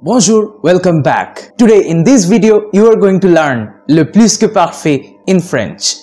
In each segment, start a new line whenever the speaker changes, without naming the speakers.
Bonjour, welcome back. Today in this video, you are going to learn le plus-que-parfait in French.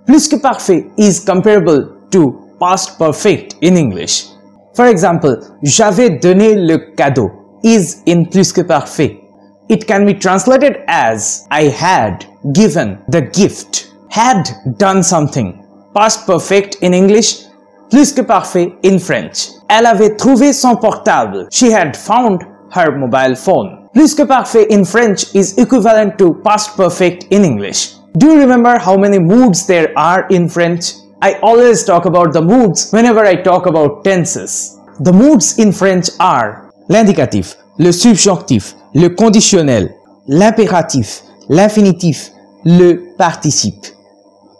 Plus-que-parfait is comparable to past perfect in English. For example, j'avais donné le cadeau is in plus-que-parfait. It can be translated as I had given the gift, had done something. Past perfect in English, plus-que-parfait in French. Elle avait trouvé son portable. She had found her mobile phone. Plus-que-parfait in French is equivalent to past perfect in English. Do you remember how many moods there are in French? I always talk about the moods whenever I talk about tenses. The moods in French are l'indicatif, le subjonctif, le conditionnel, l'impératif, l'infinitif, le participe.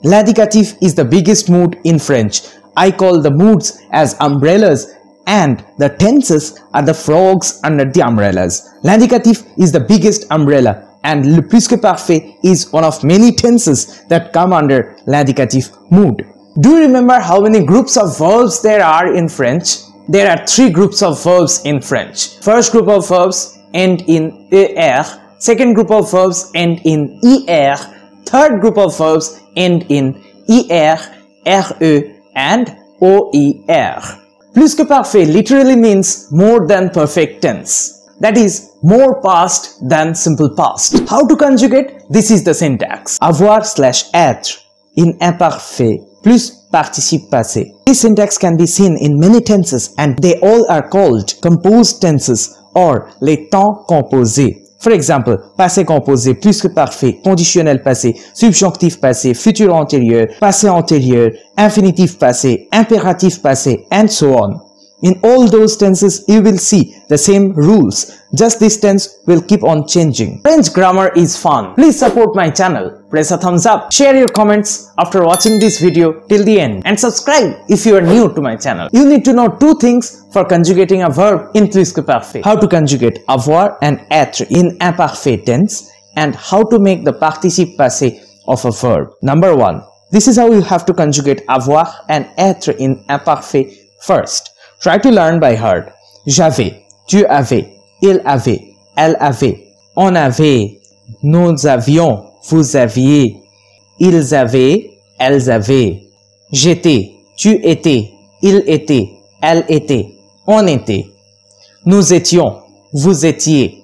L'indicatif is the biggest mood in French. I call the moods as umbrellas and the tenses are the frogs under the umbrellas. L'indicatif is the biggest umbrella and le plus-que-parfait is one of many tenses that come under l'indicatif mood. Do you remember how many groups of verbs there are in French? There are 3 groups of verbs in French. First group of verbs end in er, second group of verbs end in er, third group of verbs end in er, re and oer. Plus-que-parfait literally means more than perfect tense. That is, more past than simple past. How to conjugate? This is the syntax. Avoir/être in imparfait plus participe passé. This syntax can be seen in many tenses and they all are called composed tenses or les temps composés. For example, passé composé, plus-que-parfait, conditionnel passé, subjonctif passé, futur antérieur, passé antérieur, infinitif passé, impératif passé, and so on. In all those tenses, you will see the same rules. Just this tense will keep on changing. French grammar is fun. Please support my channel. Press a thumbs up. Share your comments after watching this video till the end. And subscribe if you are new to my channel. You need to know 2 things for conjugating a verb in plus-que-parfait. How to conjugate avoir and être in imparfait tense and how to make the participe passé of a verb. Number 1. This is how you have to conjugate avoir and être in imparfait first. Try to learn by heart. J'avais, tu avais, il avait, elle avait, on avait, nous avions, vous aviez, ils avaient, elles avaient. J'étais, tu étais, il était, elle était, on était. Nous étions, vous étiez,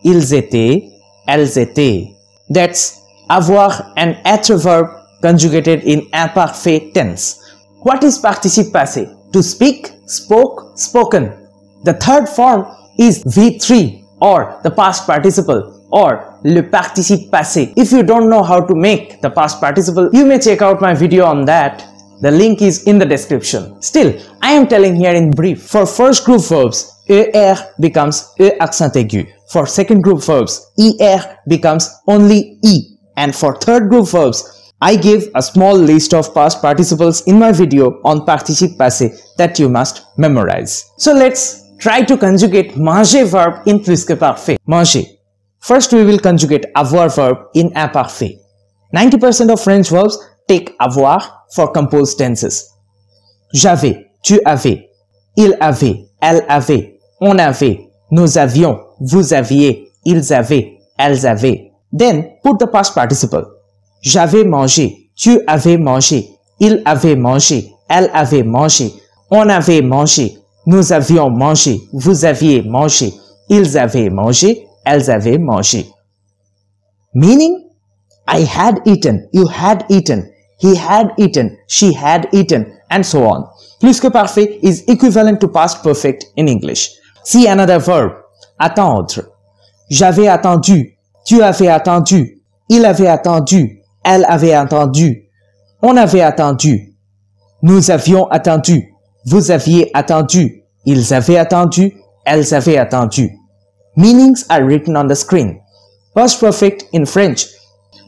ils étaient, elles étaient. That's avoir and être verb conjugated in imparfait tense. What is participe passé? To speak, spoke, spoken. The third form is V3 or the past participle or le participe passé. If you don't know how to make the past participle, you may check out my video on that. The link is in the description. Still, I am telling here in brief. For first group verbs, ER becomes E accent aigu. For second group verbs, ER becomes only E. And for third group verbs, I give a small list of past participles in my video on participe passé that you must memorize. So let's try to conjugate manger verb in plus-que-parfait. Manger. First we will conjugate avoir verb in imparfait. 90% of French verbs take avoir for composed tenses. J'avais, tu avais, il avait, elle avait, on avait, nous avions, vous aviez, ils avaient, elles avaient. Then put the past participle. J'avais mangé, tu avais mangé, il avait mangé, elle avait mangé, on avait mangé, nous avions mangé, vous aviez mangé, ils avaient mangé, elles avaient mangé. Meaning, I had eaten, you had eaten, he had eaten, she had eaten, and so on. Plus-que-parfait is equivalent to past perfect in English. See another verb, attendre. J'avais attendu, tu avais attendu, il avait attendu, elle avait attendu, on avait attendu, nous avions attendu, vous aviez attendu, ils avaient attendu, elles avaient attendu. Meanings are written on the screen. Past perfect in French.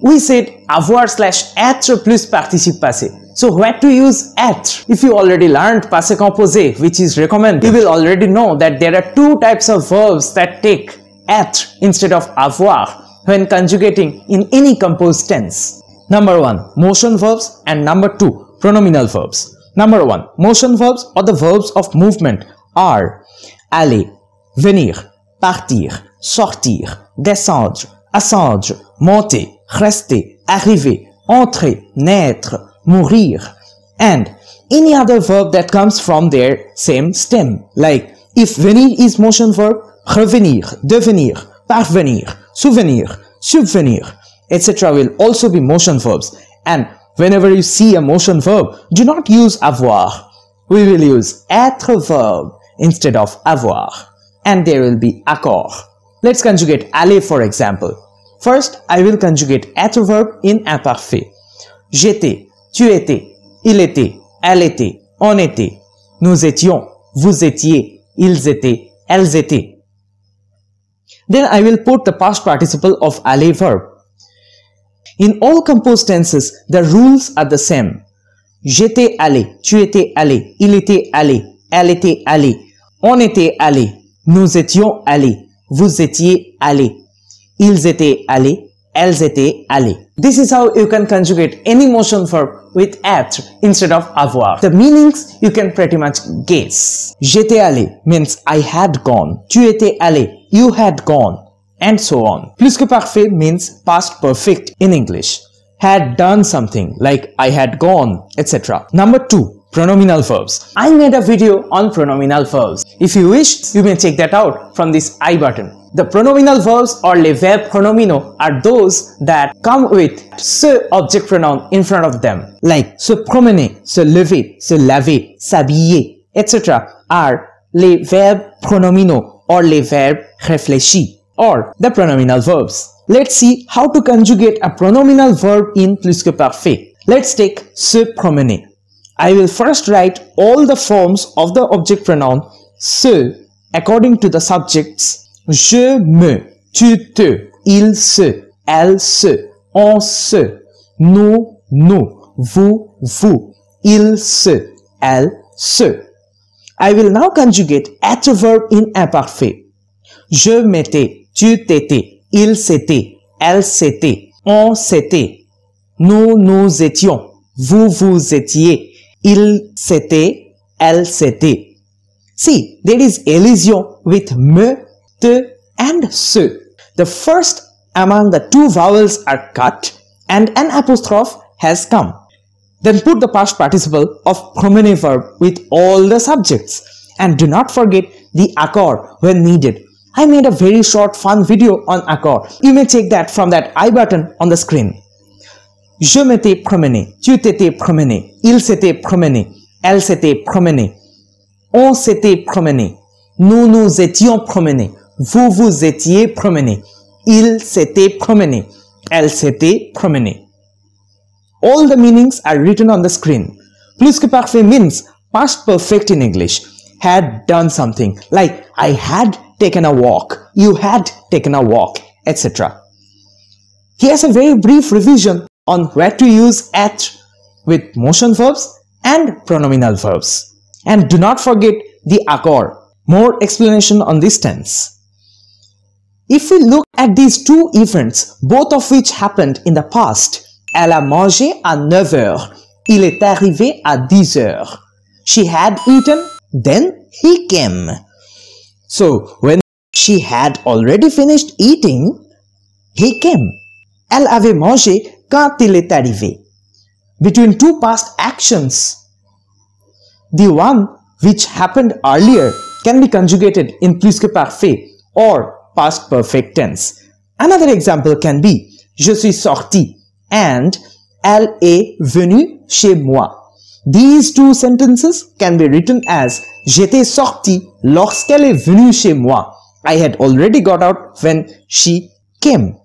We said avoir/être plus participe passé. So where to use être? If you already learned passé composé, which is recommended, you will already know that there are 2 types of verbs that take être instead of avoir when conjugating in any composed tense. Number 1, motion verbs and number 2, pronominal verbs. Number 1, motion verbs or the verbs of movement are aller, venir, partir, sortir, descendre, ascendre, monter, rester, arriver, entrer, naître, mourir, and any other verb that comes from their same stem. Like if venir is motion verb, revenir, devenir, parvenir, souvenir, subvenir, etc. will also be motion verbs. And whenever you see a motion verb, do not use avoir. We will use être verb instead of avoir. And there will be accord. Let's conjugate aller for example. First, I will conjugate être verb in imparfait. J'étais, tu étais, il était, elle était, on était, nous étions, vous étiez, ils étaient, elles étaient. Then I will put the past participle of aller verb. In all composed tenses, the rules are the same. J'étais allé, tu étais allé, il était allé, elle était allée, on était allé, nous étions allés, vous étiez allés, ils étaient allés, elles étaient allées. This is how you can conjugate any motion verb with être instead of avoir. The meanings you can pretty much guess. J'étais allé means I had gone. Tu étais allé, you had gone, and so on. Plus que parfait means past perfect in English. Had done something like I had gone, etc. Number 2. Pronominal verbs. I made a video on pronominal verbs. If you wish, you may check that out from this I button. The pronominal verbs or les verbes pronominaux are those that come with ce object pronoun in front of them. Like se promener, se lever, se laver, s'habiller, etc. are les verbes pronominaux or les verbes réfléchis or the pronominal verbs. Let's see how to conjugate a pronominal verb in plus que parfait. Let's take se promener. I will first write all the forms of the object pronoun se according to the subjects je me, tu te, il se, elle se, on se, nous, nous, vous, vous, il se, elle se. I will now conjugate être verb in imparfait. Je m'étais, tu t'étais, il s'était, elle s'était, on s'était, nous nous étions, vous vous étiez, il s'était, elle s'était. See, there is Élision with me, te, and se. The first among the two vowels are cut and an apostrophe has come. Then put the past participle of pronominal verb with all the subjects. And do not forget the accord when needed. I made a very short fun video on accord. You may check that from that I button on the screen. Je m'étais promené, tu t'étais promené, il s'était promené, elle s'était promenée, on s'était promené, nous nous étions promenés, vous vous étiez promené, il s'était promené, elle s'était promenée. All the meanings are written on the screen. Plus que parfait means past perfect in English. Had done something like I had taken a walk, you had taken a walk, etc. Here's a very brief revision on where to use être with motion verbs and pronominal verbs. And do not forget the accord. More explanation on this tense. If we look at these two events, both of which happened in the past, elle a mangé à 9 heures. Il est arrivé à 10 heures. She had eaten, then he came. So, when she had already finished eating, he came. Elle avait mangé quand il est arrivé. Between two past actions, the one which happened earlier can be conjugated in plus que parfait or past perfect tense. Another example can be je suis sorti and elle est venue chez moi. These two sentences can be written as j'étais sorti lorsqu'elle est venue chez moi. I had already got out when she came.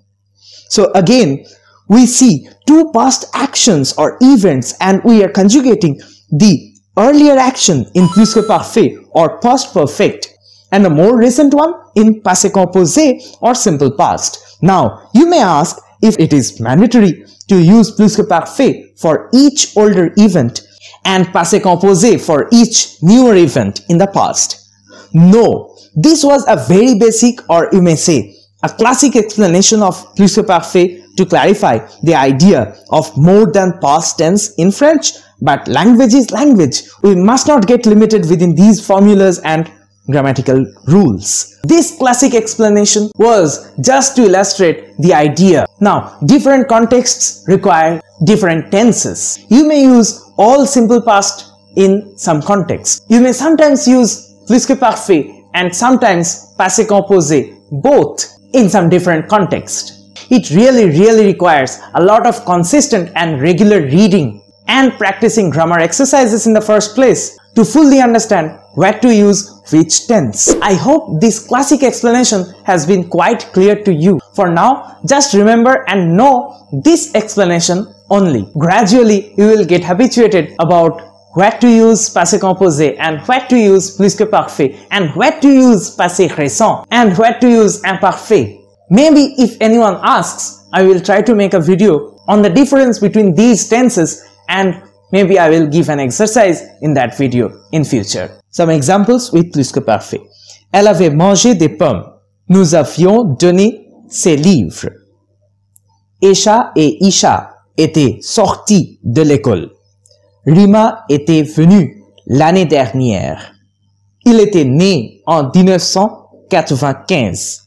So again, we see two past actions or events and we are conjugating the earlier action in plus que parfait or past perfect and a more recent one in passé composé or simple past. Now, you may ask if it is mandatory to use plus que parfait for each older event and passé composé for each newer event in the past. No, this was a very basic or you may say a classic explanation of plus que parfait to clarify the idea of more than past tense in French. But language is language. We must not get limited within these formulas and grammatical rules. This classic explanation was just to illustrate the idea. Now, different contexts require different tenses. You may use all simple past in some contexts. You may sometimes use plus-que-parfait and sometimes passé composé, both in some different contexts. It really requires a lot of consistent and regular reading and practicing grammar exercises in the first place to fully understand where to use which tense. I hope this classic explanation has been quite clear to you. For now, just remember and know this explanation only. Gradually, you will get habituated about where to use passé composé and where to use plus-que-parfait and where to use passé récent and where to use imparfait. Maybe if anyone asks, I will try to make a video on the difference between these tenses, and maybe I will give an exercise in that video in future. Some examples with plus-que-parfait. Elle avait mangé des pommes. Nous avions donné ses livres. Esha et Isha étaient sortis de l'école. Rima était venu l'année dernière. Il était né en 1995.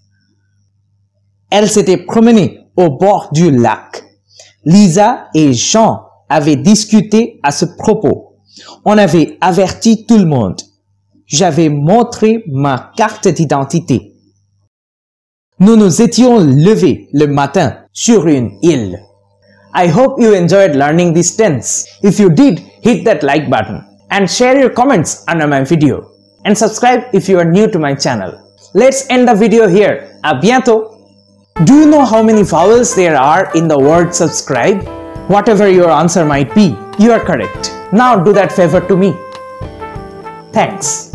Elle s'était promenée au bord du lac. Lisa et Jean avaient discuté à ce propos. On avait averti tout le monde. J'avais montré ma carte d'identité. Nous nous étions levés le matin sur une île. I hope you enjoyed learning this tense. If you did, hit that like button and share your comments under my video. And subscribe if you are new to my channel. Let's end the video here. À bientôt! Do you know how many vowels there are in the word subscribe? Whatever your answer might be, you are correct. Now do that favor to me. Thanks.